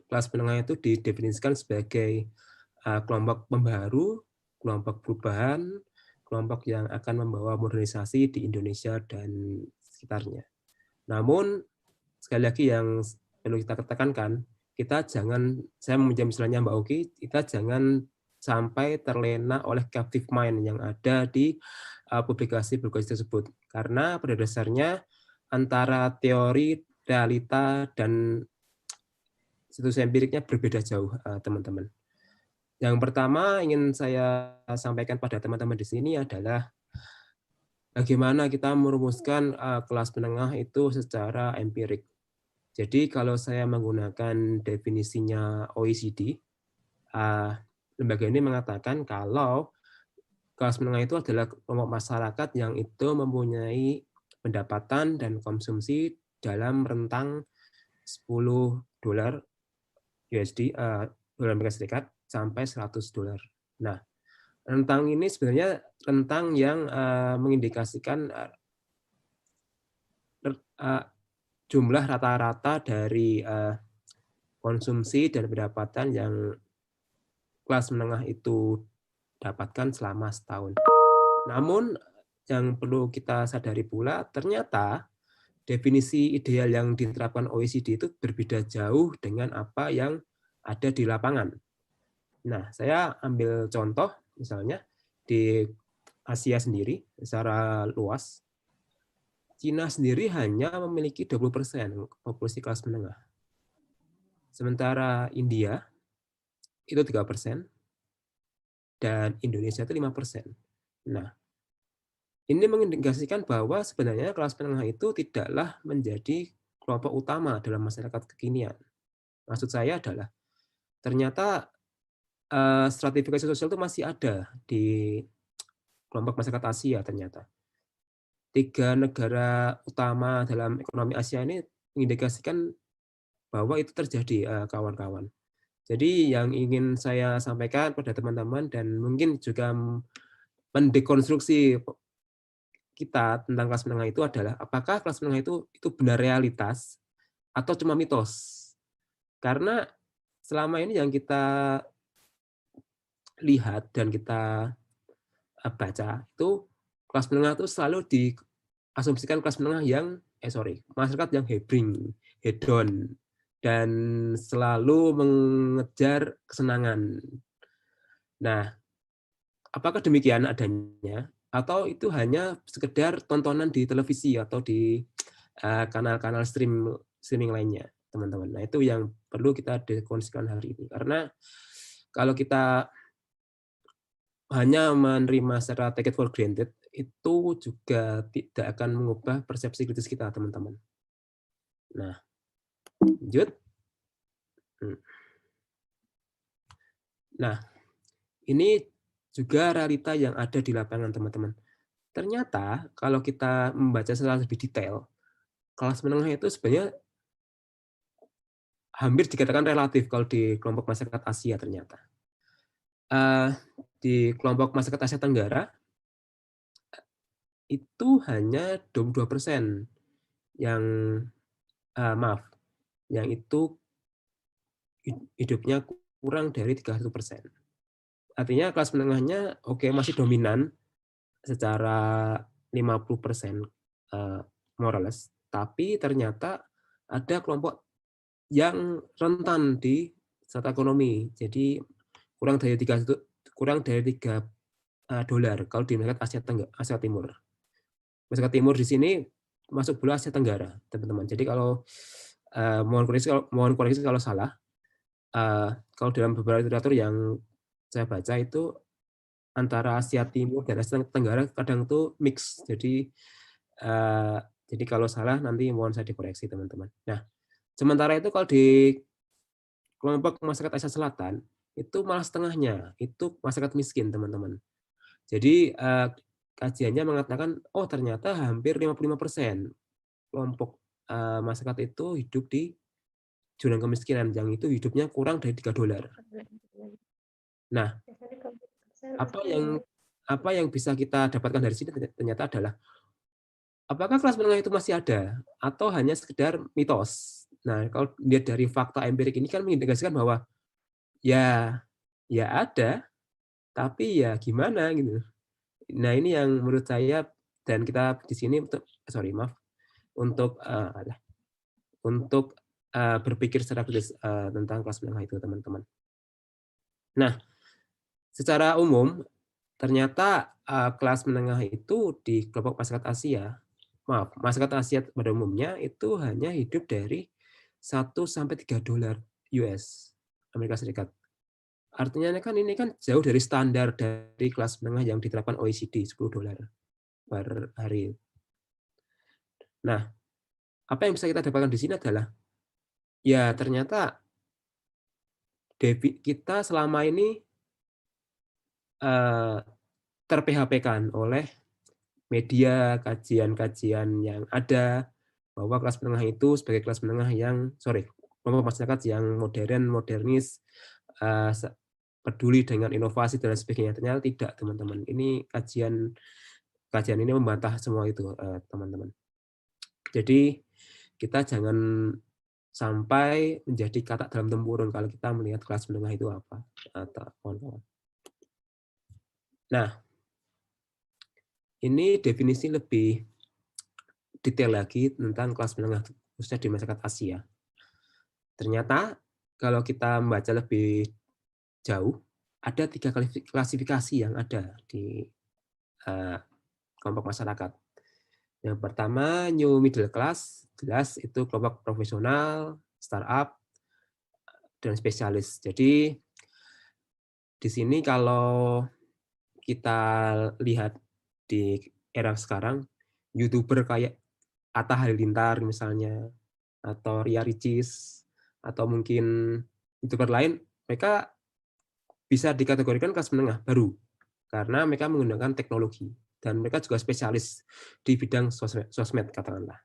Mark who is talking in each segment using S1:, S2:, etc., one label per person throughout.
S1: kelas menengah itu didefinisikan sebagai kelompok pembaharu, kelompok perubahan, kelompok yang akan membawa modernisasi di Indonesia dan sekitarnya. Namun, sekali lagi yang perlu kita tekankan, kita jangan, saya meminjam istilahnya Mbak Oki, kita jangan sampai terlena oleh captive mind yang ada di publikasi-publikasi tersebut. Karena pada dasarnya antara teori, realita, dan situs empiriknya berbeda jauh, teman-teman. Yang pertama ingin saya sampaikan pada teman-teman di sini adalah bagaimana kita merumuskan kelas menengah itu secara empirik. Jadi kalau saya menggunakan definisinya OECD, lembaga ini mengatakan kalau kelas menengah itu adalah kelompok masyarakat yang itu mempunyai pendapatan dan konsumsi dalam rentang $10 USD, dolar Amerika Serikat, sampai $100. Nah, rentang ini sebenarnya rentang yang mengindikasikan jumlah rata-rata dari konsumsi dan pendapatan yang kelas menengah itu dapatkan selama setahun. Namun yang perlu kita sadari pula, ternyata definisi ideal yang diterapkan OECD itu berbeda jauh dengan apa yang ada di lapangan. Nah, saya ambil contoh misalnya di Asia sendiri secara luas, Cina sendiri hanya memiliki 20% populasi kelas menengah. Sementara India itu 3%, dan Indonesia itu 5%. Nah, ini mengindikasikan bahwa sebenarnya kelas menengah itu tidaklah menjadi kelompok utama dalam masyarakat kekinian. Maksud saya adalah, ternyata stratifikasi sosial itu masih ada di kelompok masyarakat Asia ternyata. 3 negara utama dalam ekonomi Asia ini mengindikasikan bahwa itu terjadi, kawan-kawan. Jadi yang ingin saya sampaikan pada teman-teman dan mungkin juga mendekonstruksi kita tentang kelas menengah itu adalah apakah kelas menengah itu benar realitas atau cuma mitos. Karena selama ini yang kita lihat dan kita baca itu kelas menengah itu selalu diasumsikan kelas menengah yang masyarakat yang hedon dan selalu mengejar kesenangan. Nah, apakah demikian adanya atau itu hanya sekedar tontonan di televisi atau di kanal-kanal streaming lainnya, teman-teman. Nah, itu yang perlu kita dekonstruksikan hari ini. Karena kalau kita hanya menerima secara take it for granted, itu juga tidak akan mengubah persepsi kritis kita, teman-teman. Nah, lanjut. Nah, ini juga realita yang ada di lapangan, teman-teman. Ternyata kalau kita membaca secara lebih detail, kelas menengah itu sebenarnya hampir dikatakan relatif kalau di kelompok masyarakat Asia ternyata. Di kelompok masyarakat Asia Tenggara, itu hanya 22% yang yang itu hidupnya kurang dari 31%. Artinya kelas menengahnya masih dominan secara 50%, more or less, tapi ternyata ada kelompok yang rentan di strata ekonomi. Jadi kurang dari $3 kalau di masyarakat Asia Timur. Masyarakat Timur di sini masuk pula Asia Tenggara, teman-teman. Jadi kalau mohon koreksi kalau salah. Kalau dalam beberapa literatur yang saya baca itu antara Asia Timur dan Asia Tenggara kadang itu mix. Jadi kalau salah nanti mohon saya dikoreksi, teman-teman. Nah, sementara itu kalau di kelompok masyarakat Asia Selatan itu malah setengahnya, itu masyarakat miskin, teman-teman. Jadi kajiannya mengatakan, ternyata hampir 55% kelompok masyarakat itu hidup di jurang kemiskinan, yang itu hidupnya kurang dari $3. Nah, apa yang bisa kita dapatkan dari sini ternyata adalah apakah kelas menengah itu masih ada atau hanya sekedar mitos? Nah, kalau dilihat dari fakta empirik ini kan mengindikasikan bahwa ya ya ada, tapi ya gimana gitu. Nah, ini yang menurut saya dan kita di sini untuk sorry maaf, untuk, untuk, berpikir secara kritis, tentang kelas menengah itu, teman-teman. Nah, secara umum ternyata, kelas menengah itu di kelompok masyarakat Asia masyarakat Asia pada umumnya itu hanya hidup dari 1 sampai 3 dolar US, Amerika Serikat. Artinya ini kan jauh dari standar dari kelas menengah yang diterapkan OECD, 10 dolar per hari. Nah, apa yang bisa kita dapatkan di sini adalah, ya ternyata kita selama ini, eee, ter-PHP-kan oleh media, kajian-kajian yang ada, bahwa kelas menengah itu sebagai kelas menengah yang kelompok masyarakat yang modern, modernis, peduli dengan inovasi dan lain sebagainya. Ternyata tidak, teman-teman. Ini kajian kajian ini membantah semua itu, teman-teman. Jadi, kita jangan sampai menjadi katak dalam tempurung kalau kita melihat kelas menengah itu apa, kawan-kawan. Nah, ini definisi lebih detail lagi tentang kelas menengah, khususnya di masyarakat Asia. Ternyata kalau kita membaca lebih jauh, ada 3 klasifikasi yang ada di, eee, kelompok masyarakat. Yang pertama new middle class, jelas itu kelompok profesional, startup, dan spesialis. Jadi di sini kalau kita lihat di era sekarang, YouTuber kayak Atta Halilintar misalnya, atau Ria Ricis, atau mungkin YouTuber lain, mereka bisa dikategorikan kelas menengah baru, karena mereka menggunakan teknologi, dan mereka juga spesialis di bidang sosmed katakanlah.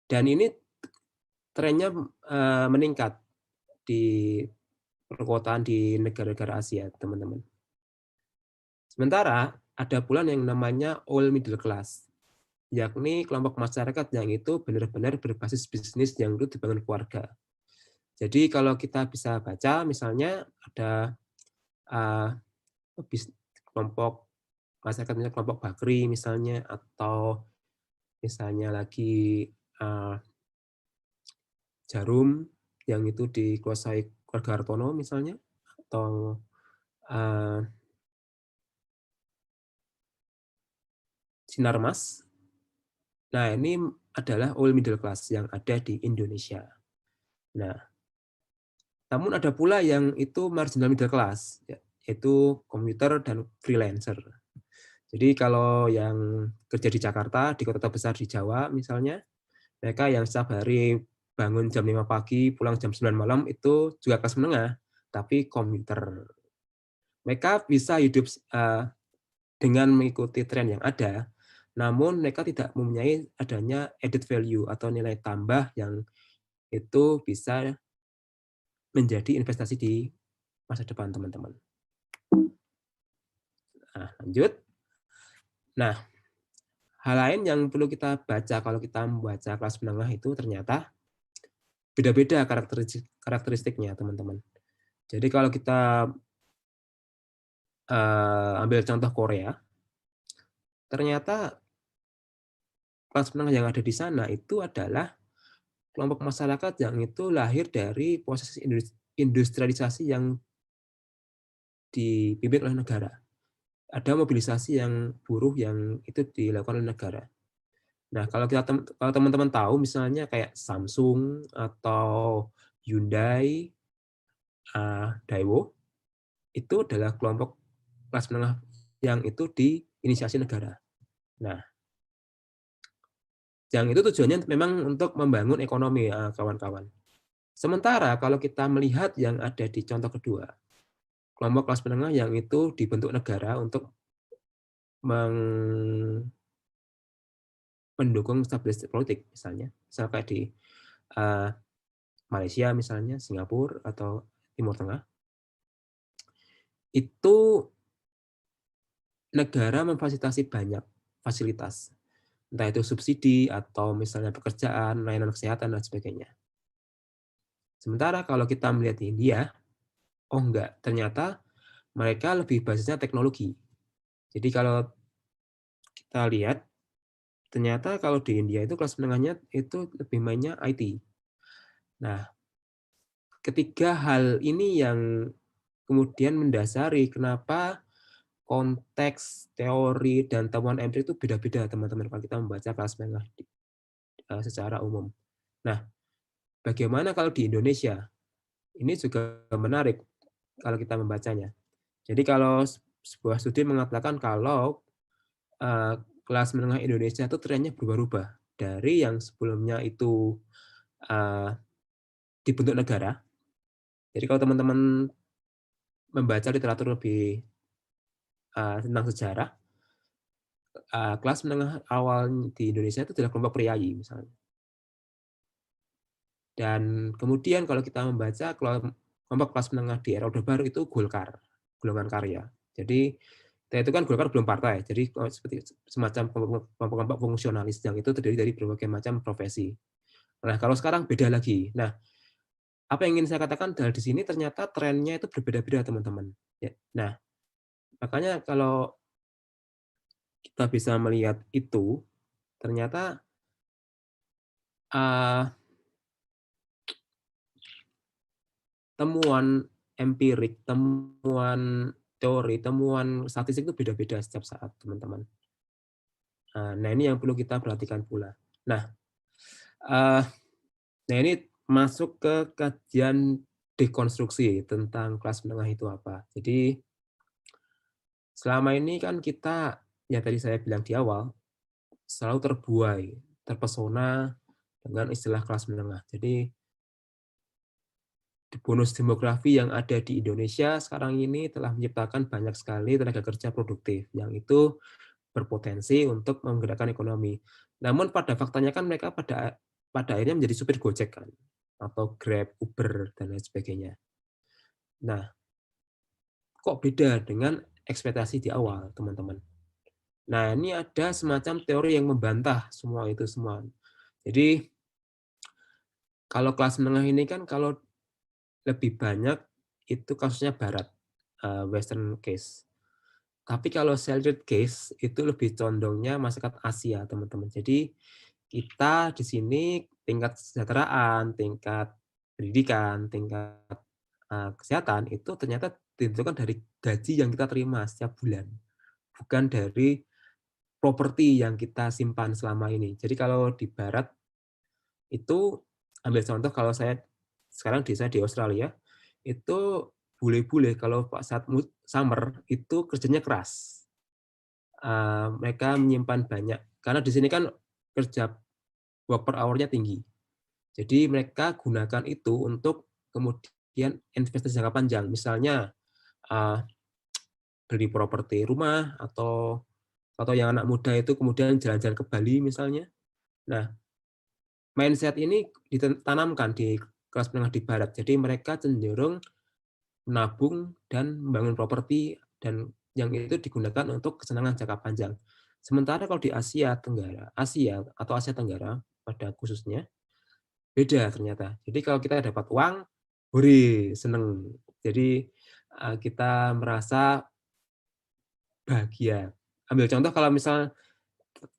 S1: Dan ini trennya, meningkat di perkotaan di negara-negara Asia, teman-teman. Sementara ada pula yang namanya old middle class, yakni kelompok masyarakat yang itu benar-benar berbasis bisnis yang itu dibangun keluarga. Jadi kalau kita bisa baca misalnya ada, eee, kelompok masyarakat misalnya kelompok Bakri misalnya, atau misalnya lagi, eee, Jarum yang itu dikuasai keluarga Hartono misalnya, atau, eee, Sinarmas. Nah, ini adalah old middle class yang ada di Indonesia. Nah, namun ada pula yang itu marginal middle class, yaitu komputer dan freelancer. Jadi kalau yang kerja di Jakarta, di kota besar di Jawa misalnya, mereka yang setiap hari bangun jam 5 pagi, pulang jam 9 malam, itu juga kelas menengah, tapi komputer. Mereka bisa hidup, dengan mengikuti tren yang ada, namun mereka tidak mempunyai adanya added value atau nilai tambah yang itu bisa menjadi investasi di masa depan, teman-teman. Nah, lanjut. Nah, hal lain yang perlu kita baca kalau kita membaca kelas menengah itu ternyata beda-beda karakteristiknya, teman-teman. Jadi kalau kita, ambil contoh Korea, ternyata kelas menengah yang ada di sana itu adalah kelompok masyarakat yang itu lahir dari proses industrialisasi yang dipimpin oleh negara. Ada mobilisasi yang buruh yang itu dilakukan oleh negara. Nah, kalau teman-teman tahu misalnya kayak Samsung atau Hyundai, Daewoo, itu adalah kelompok kelas menengah yang itu diinisiasi negara. Nah, yang itu tujuannya memang untuk membangun ekonomi, kawan-kawan. Sementara kalau kita melihat yang ada di contoh kedua, kelompok kelas menengah yang itu dibentuk negara untuk mendukung stabilitas politik misalnya, misal kayak di, eee, Malaysia misalnya, Singapura, atau Timur Tengah, itu negara memfasilitasi banyak fasilitas. entah itu subsidi atau misalnya pekerjaan, layanan kesehatan, dan sebagainya. Sementara kalau kita melihat di India, oh enggak, ternyata mereka lebih basisnya teknologi. Jadi kalau kita lihat, ternyata kalau di India itu kelas menengahnya itu lebih mainnya IT. Nah, ketiga hal ini yang kemudian mendasari kenapa konteks, teori, dan temuan empirik itu beda-beda, teman-teman, kalau kita membaca kelas menengah secara umum. Nah, bagaimana kalau di Indonesia? Ini juga menarik kalau kita membacanya. Jadi kalau sebuah studi mengatakan kalau kelas menengah Indonesia itu trennya berubah-ubah dari yang sebelumnya itu uh, dibentuk negara. Jadi kalau teman-teman membaca literatur lebih tentang sejarah, kelas menengah awal di Indonesia itu adalah kelompok priayi misalnya. Dan kemudian kalau kita membaca kelompok kelas menengah di era Orde Baru itu Golkar, golongan karya. Jadi itu kan Golkar belum partai, jadi seperti semacam kelompok-kelompok fungsionalis yang itu terdiri dari berbagai macam profesi. Nah, kalau sekarang beda lagi. Nah, apa yang ingin saya katakan adalah di sini ternyata trennya itu berbeda-beda, teman-teman. Ya. Nah, makanya kalau kita bisa melihat itu, ternyata temuan empirik, temuan teori, temuan statistik itu beda-beda setiap saat, teman-teman. Nah, ini yang perlu kita perhatikan pula. Nah, ini masuk ke kajian dekonstruksi tentang kelas menengah itu apa. Jadi, selama ini kan kita, yang tadi saya bilang di awal, selalu terbuai, terpesona dengan istilah kelas menengah. Jadi, bonus demografi yang ada di Indonesia sekarang ini telah menciptakan banyak sekali tenaga kerja produktif, yang itu berpotensi untuk menggerakkan ekonomi. Namun pada faktanya kan mereka pada akhirnya menjadi supir Gojek kan, atau Grab, Uber, dan lain sebagainya. Nah, kok beda dengan ekspektasi di awal, teman-teman? Nah, ini ada semacam teori yang membantah semua itu semua. Jadi, kalau kelas menengah ini kan kalau lebih banyak itu kasusnya barat, western case. Tapi kalau Seljuk case itu lebih condongnya masyarakat Asia, teman-teman. Jadi kita di sini tingkat kesejahteraan, tingkat pendidikan, tingkat kesehatan itu ternyata ditentukan dari gaji yang kita terima setiap bulan, bukan dari properti yang kita simpan selama ini. Jadi kalau di Barat itu, ambil contoh kalau saya sekarang di Australia, itu bule-bule kalau saat summer itu kerjanya keras. Mereka menyimpan banyak, karena di sini kan kerja work per hour-nya tinggi. Jadi mereka gunakan itu untuk kemudian investasi jangka panjang. Misalnya beli properti rumah atau yang anak muda itu kemudian jalan-jalan ke Bali misalnya. Nah, mindset ini ditanamkan di kelas menengah di barat. Jadi mereka cenderung menabung dan membangun properti dan yang itu digunakan untuk kesenangan jangka panjang. Sementara kalau di Asia Tenggara pada khususnya beda ternyata. Jadi kalau kita dapat uang, hore, seneng. Jadi kita merasa bahagia. Ambil contoh kalau misal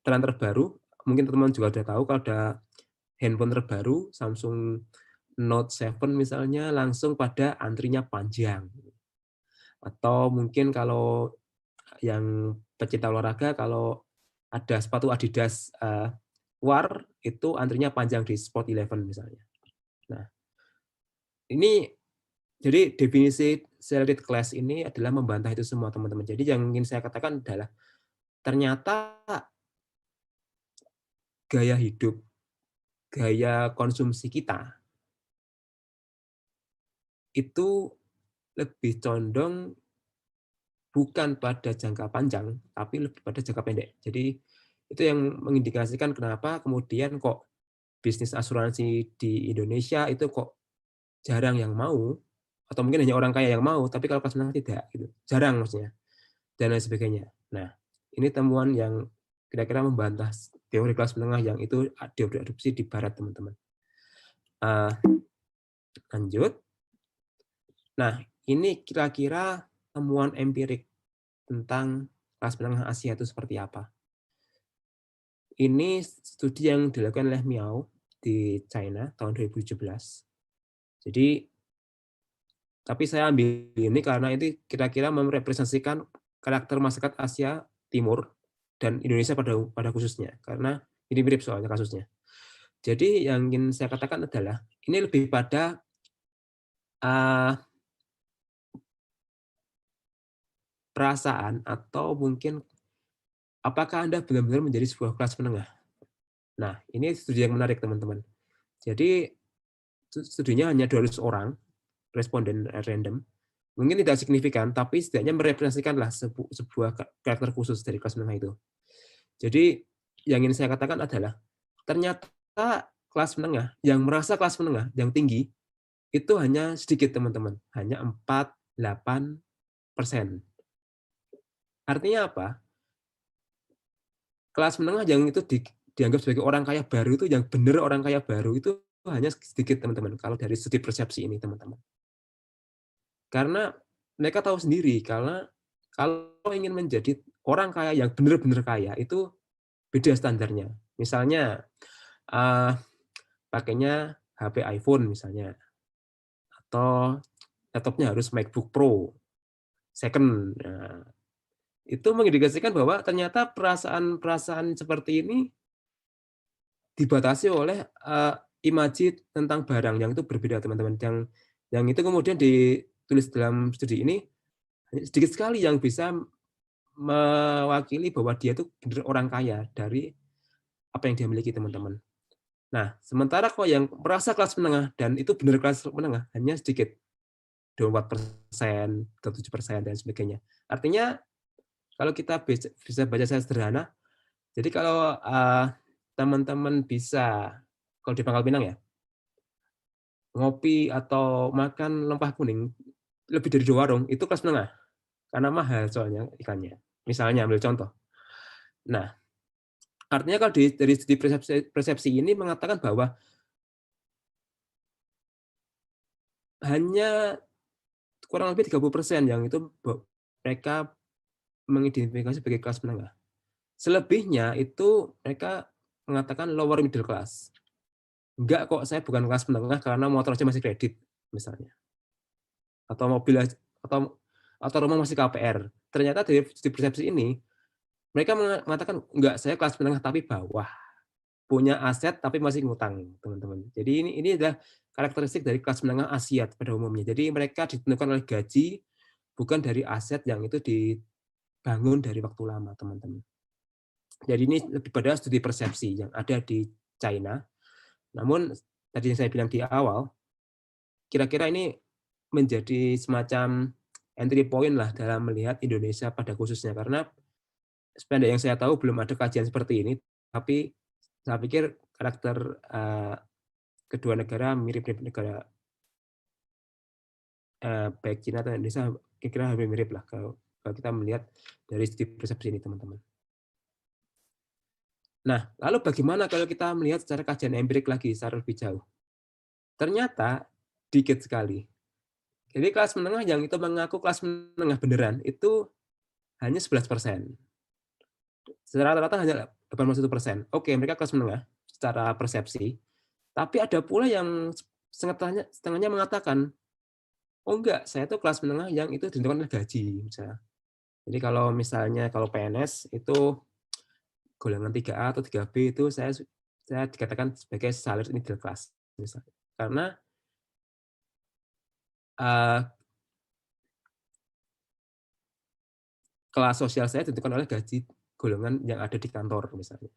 S1: tren terbaru, mungkin teman-teman juga sudah tahu kalau ada handphone terbaru Samsung Note 7 misalnya langsung pada antrinya panjang. Atau mungkin kalau yang pecinta olahraga kalau ada sepatu Adidas keluar itu antrinya panjang di Sport Eleven misalnya. Nah, ini jadi definisi salaried class ini adalah membantah itu semua, teman-teman. Jadi yang ingin saya katakan adalah ternyata gaya hidup, gaya konsumsi kita itu lebih condong bukan pada jangka panjang, tapi lebih pada jangka pendek. Jadi itu yang mengindikasikan kenapa kemudian kok bisnis asuransi di Indonesia itu kok jarang yang mau, atau mungkin hanya orang kaya yang mau, tapi kalau kelas menengah tidak, gitu. Jarang maksudnya, dan lain sebagainya. Nah, ini temuan yang kira-kira membantah teori kelas menengah yang itu diadopsi di barat, teman-teman. Lanjut. Nah, ini kira-kira temuan empirik tentang kelas menengah Asia itu seperti apa. Ini studi yang dilakukan oleh Miao di China tahun 2017. Jadi, tapi saya ambil ini karena ini kira-kira merepresentasikan karakter masyarakat Asia Timur dan Indonesia pada khususnya, karena ini mirip soalnya kasusnya. Jadi yang ingin saya katakan adalah, ini lebih pada perasaan atau mungkin apakah Anda benar-benar menjadi sebuah kelas menengah. Nah, ini studi yang menarik, teman-teman. Jadi, studinya hanya 200 orang, responden random. Mungkin tidak signifikan, tapi setidaknya merepresentasikanlah sebuah karakter khusus dari kelas menengah itu. Jadi, yang ingin saya katakan adalah, ternyata kelas menengah, yang merasa kelas menengah, yang tinggi, itu hanya sedikit, teman-teman. Hanya 4-8%. Artinya apa? Kelas menengah yang itu dianggap sebagai orang kaya baru itu, yang benar orang kaya baru itu hanya sedikit, teman-teman, kalau dari studi persepsi ini, teman-teman. Karena mereka tahu sendiri, karena kalau ingin menjadi orang kaya yang benar-benar kaya, itu beda standarnya. Misalnya, pakainya HP iPhone misalnya, atau laptopnya harus MacBook Pro second. Nah, itu mengindikasikan bahwa ternyata perasaan-perasaan seperti ini dibatasi oleh, imaji tentang barang yang itu berbeda, teman-teman. Yang itu kemudian ditulis dalam studi ini, sedikit sekali yang bisa mewakili bahwa dia itu benar orang kaya dari apa yang dia miliki, teman-teman. Nah, sementara kalau yang merasa kelas menengah dan itu benar kelas menengah hanya sedikit, 24%, 7% dan sebagainya. Artinya kalau kita bisa baca secara sederhana, jadi kalau, teman-teman bisa, kalau di Pangkal Pinang ya, ngopi atau makan lempah kuning lebih dari 2 warung, itu kelas menengah, karena mahal soalnya ikannya. Misalnya ambil contoh. Nah, artinya kalau dari studi persepsi ini mengatakan bahwa hanya kurang lebih 30% yang itu mereka mengidentifikasi sebagai kelas menengah. Selebihnya itu mereka mengatakan lower middle class. Enggak kok, saya bukan kelas menengah karena motor aja masih kredit, misalnya. Atau mobil atau rumah masih KPR. Ternyata dari studi persepsi ini, mereka mengatakan, enggak, saya kelas menengah tapi bawah. Punya aset tapi masih ngutang, teman-teman. Jadi ini adalah karakteristik dari kelas menengah Asia pada umumnya. Jadi mereka ditentukan oleh gaji, bukan dari aset yang itu dibangun dari waktu lama, teman-teman. Jadi ini lebih pada studi persepsi yang ada di China. Namun tadi yang saya bilang di awal, kira-kira ini menjadi semacam entry point lah dalam melihat Indonesia pada khususnya. Karena sependek yang saya tahu belum ada kajian seperti ini, tapi saya pikir karakter kedua negara mirip-mirip negara, baik Cina atau Indonesia, kira-kira hampir mirip lah kalau kita melihat dari studi persepsi ini, teman-teman. Nah, lalu bagaimana kalau kita melihat secara kajian empirik lagi secara lebih jauh? Ternyata dikit sekali. Jadi kelas menengah yang itu mengaku kelas menengah beneran itu hanya 11%. Secara rata-rata hanya 81%. Oke, mereka kelas menengah secara persepsi, tapi ada pula yang setengahnya mengatakan, "Oh enggak, saya itu kelas menengah yang itu ditentukan oleh gaji," misalnya. Jadi kalau misalnya kalau PNS itu golongan 3A atau 3B itu saya dikatakan sebagai salaried middle class misalnya. Karena, eee, kelas sosial saya ditentukan oleh gaji golongan yang ada di kantor misalnya.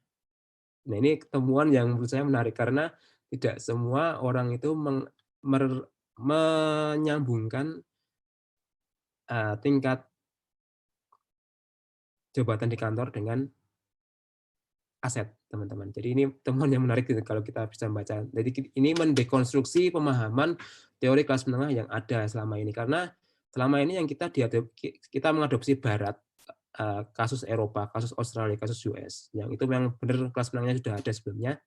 S1: Nah, ini temuan yang menurut saya menarik karena tidak semua orang itu menyambungkan, tingkat jabatan di kantor dengan aset, teman-teman. Jadi ini temuan yang menarik gitu kalau kita bisa membaca. Jadi ini mendekonstruksi pemahaman teori kelas menengah yang ada selama ini. Karena selama ini yang kita mengadopsi barat, kasus Eropa, kasus Australia, kasus US. Yang itu memang benar kelas menengahnya sudah ada sebelumnya.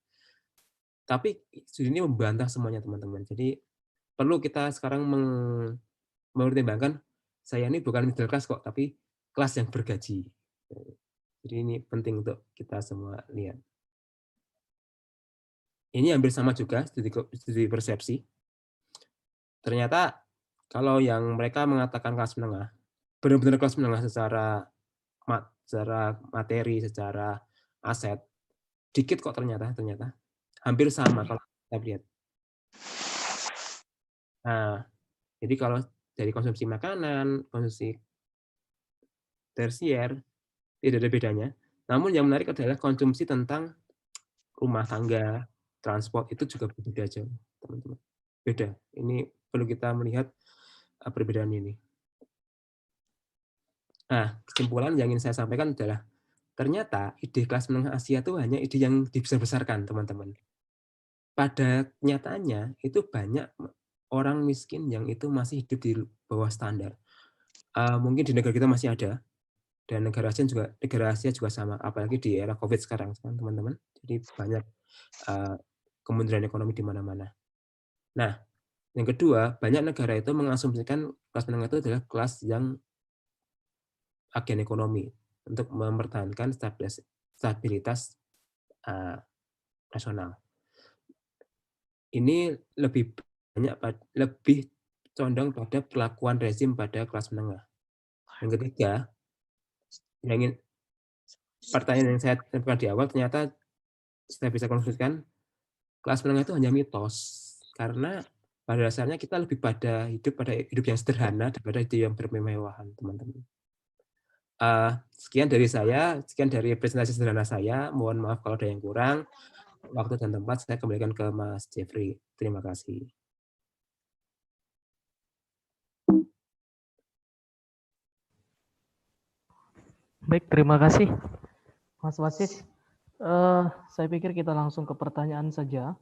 S1: Tapi studi ini membantah semuanya teman-teman. Jadi perlu kita sekarang mempertimbangkan, saya ini bukan middle class kok, tapi kelas yang bergaji. Jadi ini penting untuk kita semua lihat. Ini hampir sama juga studi persepsi. Ternyata kalau yang mereka mengatakan kelas menengah, benar-benar kelas menengah secara materi, secara aset, dikit kok ternyata. Hampir sama kalau kita lihat. Nah, jadi kalau dari konsumsi makanan, konsumsi tersier, tidak ada bedanya. Namun yang menarik adalah konsumsi tentang rumah tangga, transport, itu juga berbeda jauh, teman-teman. Beda. Ini perlu kita melihat perbedaan ini. Nah, kesimpulan yang ingin saya sampaikan adalah ternyata ide kelas menengah Asia itu hanya ide yang dibesar-besarkan, teman-teman. Pada nyatanya itu banyak orang miskin yang itu masih hidup di bawah standar. Mungkin di negara kita masih ada, dan negara Asia juga sama, apalagi di era COVID sekarang, teman-teman. Jadi banyak kemunduran ekonomi di mana-mana. Nah, yang kedua, banyak negara itu mengasumsikan kelas menengah itu adalah kelas yang agen ekonomi untuk mempertahankan stabilitas nasional. Ini lebih condong pada perlakuan rezim pada kelas menengah. Yang ketiga, pertanyaan yang saya sampaikan di awal, ternyata saya bisa konklusikan kelas menengah itu hanya mitos, karena pada dasarnya kita lebih pada hidup yang sederhana daripada hidup yang bermewahan, teman-teman. Sekian dari presentasi sederhana saya. Mohon maaf kalau ada yang kurang. Waktu dan tempat saya kembalikan ke Mas Jeffrey. Terima kasih.
S2: Baik, terima kasih Mas Wasis. Saya pikir kita langsung ke pertanyaan saja.